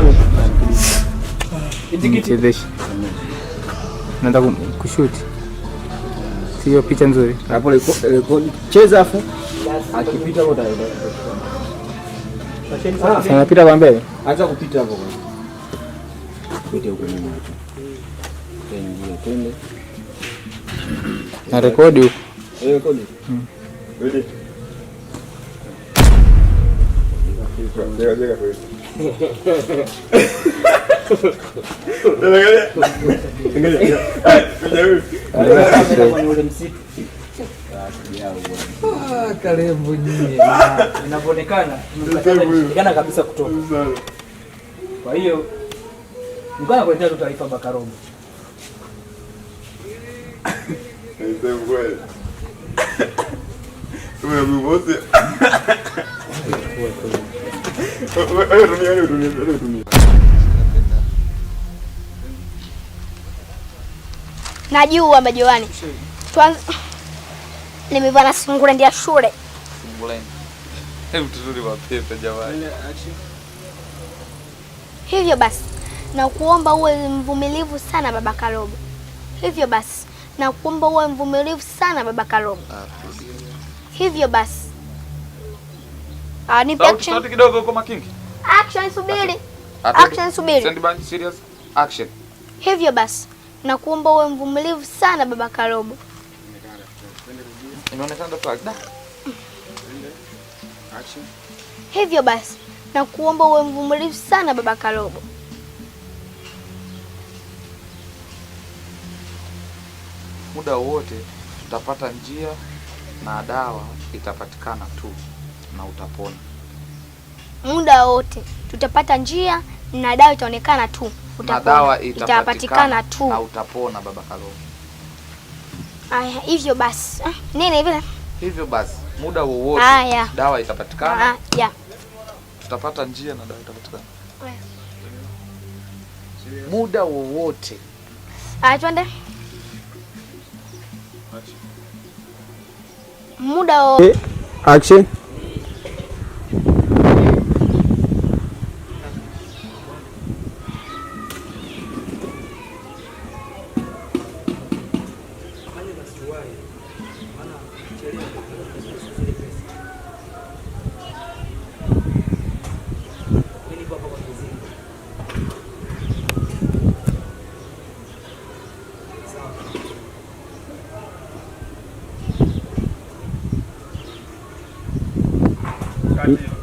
mfano. Chezesha. Nataka kushoot. Sio picha nzuri. Hapo rekodi. Cheza afu. Akipita hapo utaenda. Anapita kwa mbele. Acha kupita hapo kwanza. Pite huko nyuma hapo. Twende. Na rekodi huko. Rekodi. Ready. Llega pues. Karibu nyinyi. Inaonekana kabisa kutoka. Kwa hiyo nilikuwa nakuletea tu taarifa Bakarobo. Najua majiwani. Nimevaa na sungura ndia shule. Sungura. Hebu tuzuri wa pepe jamani. Hivyo basi, na kuomba uwe mvumilivu sana baba Karobo. Hivyo basi, na kuomba uwe mvumilivu sana baba Karobo. Hivyo basi. Nipe action. Sauti kidogo huko makingi. Action subiri. Action subiri. Stand by, serious. Action. Hivyo basi, na kuomba uwe mvumilivu sana baba Karobo. Inaonekana flag da. Action. Hivyo basi, na kuomba uwe mvumilivu sana baba Karobo. Muda wote tutapata njia na dawa itapatikana tu na utapona. Muda wote tutapata njia na dawa itaonekana tu. Na dawa itapatikana tu na utapona baba Karobo. Aya, hivyo basi. Nini vile? Hivyo basi, muda wowote dawa itapatikana. Tutapata njia na dawa itapatikana. Muda wowote. Twende. Muda wowote. Action.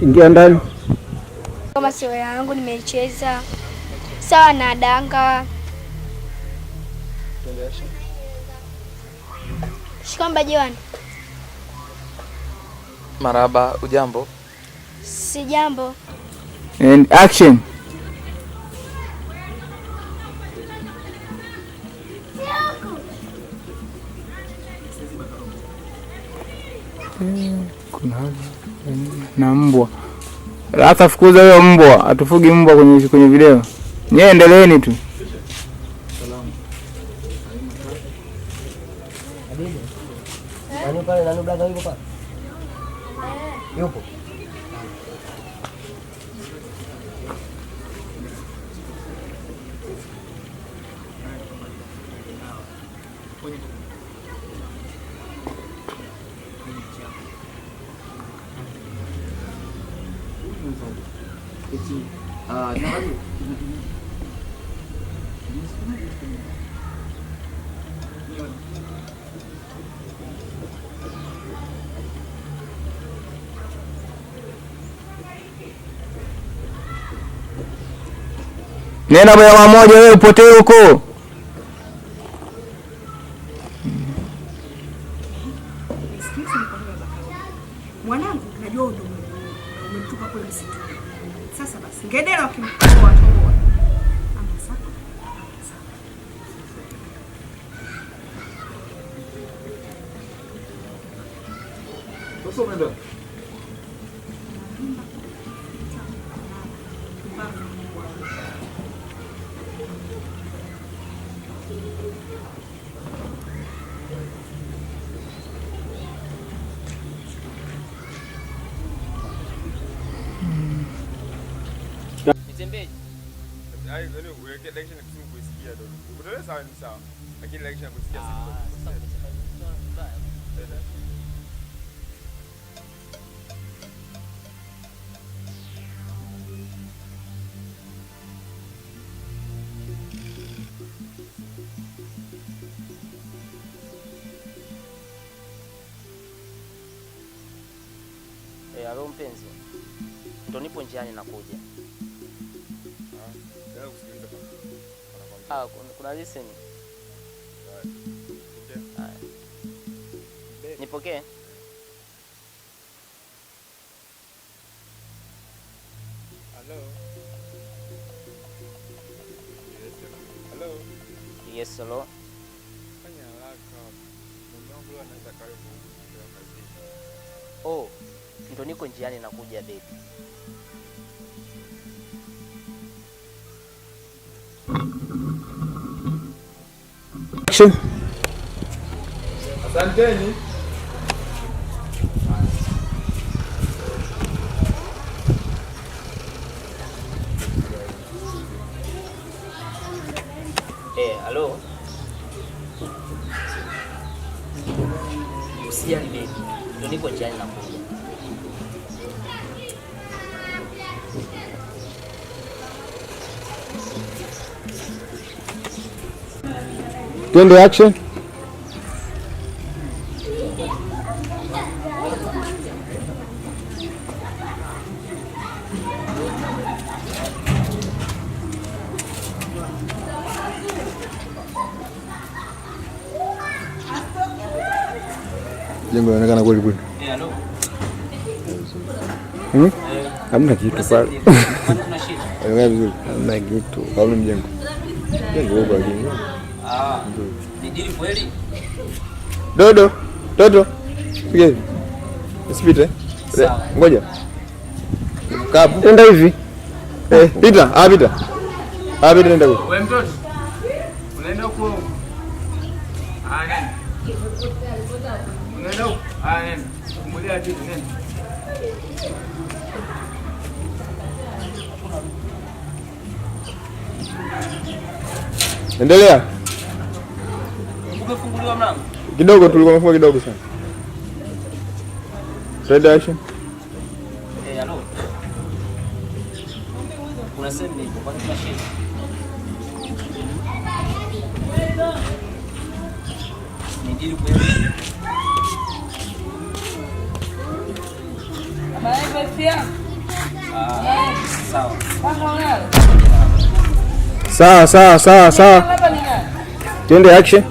Ingia ndani. Kama sio yangu nimecheza sawa na danga. Shikamba jiwani. Maraba, ujambo? Si jambo. And action. Kuna na mbwa. Hata fukuza huyo mbwa, atufugi mbwa kwenye video. Nyewe endeleeni tu. Nani pale nani blaga yuko pale? Yupo. Nenda moja moja wewe upotee huko. Mwanangu najua ndio umemtupa kule msitu. Sasa basi ngedera wakimtoa toa. Ama sasa. Sasa umeenda. Nitembeje? Yaani uweke direction kusimu kuisikia ndio. Utaelewa sawa ni sawa. Lakini direction kusikia simu. Halo mpenzi. Ndio nipo njiani nakuja. Kuna listen. Nipokee. Hello. Hello. Yes, hello. Fanya haraka. Mume wangu anaweza karibu kwa kazi. Oh, ndio niko njiani nakuja baby. Action. Asanteni. Hello. Usijali baby. Ndio niko njiani nakuja. Twende action. Jengo linaonekana kweli kweli. Hello. Hamna kitu pale. Kuna shida. Vizuri. Hamna kitu. Hauna mjengo. Jengo huko lakini. Ni dili kweli? Dodo. Pige. Usipite. Ngoja. Kapu. Nenda hivi. Pita. Pita nenda huko. Wewe mtoto. Unaenda huko. Nenda. Unaenda huko. Nenda. Kumulia kitu nenda. Endelea. Umefunguliwa mlango? Kidogo tulikuwa tumefunga kidogo sana. Red action. Hello. Kuna sehemu nipo kwa mashine. Ni dili kweli? Sawa. Twende action.